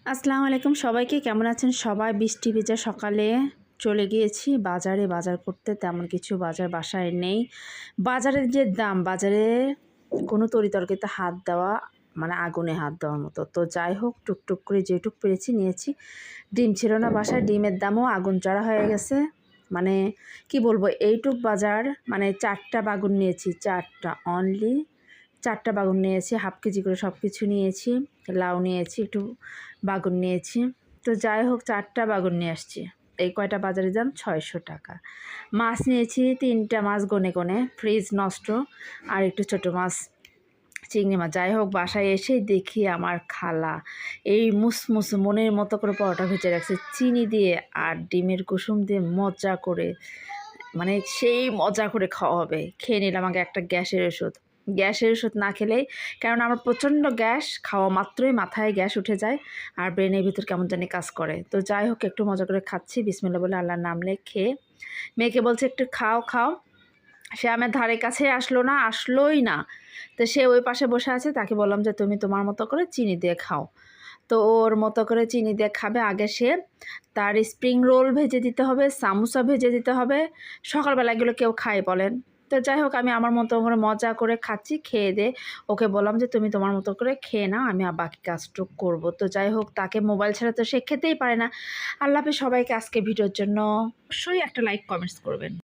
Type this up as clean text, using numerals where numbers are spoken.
আসসালামু আলাইকুম সবাইকে, কেমন আছেন সবাই? বৃষ্টি ভেজা সকালে চলে গিয়েছি বাজারে বাজার করতে। তেমন কিছু বাজার বাসায় নেই। বাজারের যে দাম, বাজারে কোনো তরিতরকারিতে হাত দেওয়া মানে আগুনে হাত দেওয়ার মতো। তো যাই হোক, টুকটুক করে যেটুক পেরেছি নিয়েছি। ডিম ছিল না বাসায়, ডিমের দামও আগুন চড়া হয়ে গেছে। মানে কি বলবো, এইটুক বাজার মানে 4টা বাগুন নিয়েছি, 4টা অনলি 4টা বাগুন নিয়েছি, হাফ কেজি করে সব কিছু নিয়েছি। লাউ নিয়েছি, একটু বাগুন নিয়েছি। তো যাই হোক, 4টা বাগুন নিয়ে আসছি। এই কয়টা বাজারে দাম 600 টাকা। মাছ নিয়েছি 3টা মাছ গনে গনে, ফ্রিজ নষ্ট। আর একটু ছোটো মাছ, চিংড়ি মাছ। যাই হোক, বাসায় এসেই দেখি আমার খালা এই মুসমুস মনের মতো করে পরোটা ভেজে রাখছে চিনি দিয়ে আর ডিমের কুসুম দিয়ে, মজা করে, মানে সেই মজা করে খাওয়া হবে। খেয়ে নিলাম আগে একটা গ্যাসের ওষুধ না খেলেই, কারণ আমার প্রচণ্ড গ্যাস, খাওয়া মাত্রই মাথায় গ্যাস উঠে যায় আর ব্রেনের ভিতর কেমন জানি কাজ করে। তো যাই হোক, একটু মজা করে খাচ্ছি বিসমিল্লাহ বলে, আল্লাহর নাম নিয়ে খেয়ে মেয়েকে বলছে একটু খাও খাও। সে আমার ধারে কাছে আসলোই না। তো সে ওই পাশে বসে আছে, তাকে বললাম যে তুমি তোমার মতো করে চিনি দিয়ে খাও। তো ওর মতো করে চিনি দিয়ে খাবে। আগে সে তার স্প্রিং রোল ভেজে দিতে হবে, সামোসা ভেজে দিতে হবে। সকালবেলা এগুলো কেউ খায় বলেন? তো যাই হোক, আমি আমার মতো করে মজা করে খাচ্ছি। খেয়ে দিয়ে ওকে বললাম যে তুমি তোমার মতো করে খেয়ে নাও, আমি বাকি কাজটুকু করবো। তো যাই হোক, তাকে মোবাইল ছাড়া তো সে খেতেই পারে না। আল্লাহ হাফেজ সবাইকে। আজকে ভিডিওর জন্য অবশ্যই একটা লাইক কমেন্টস করবেন।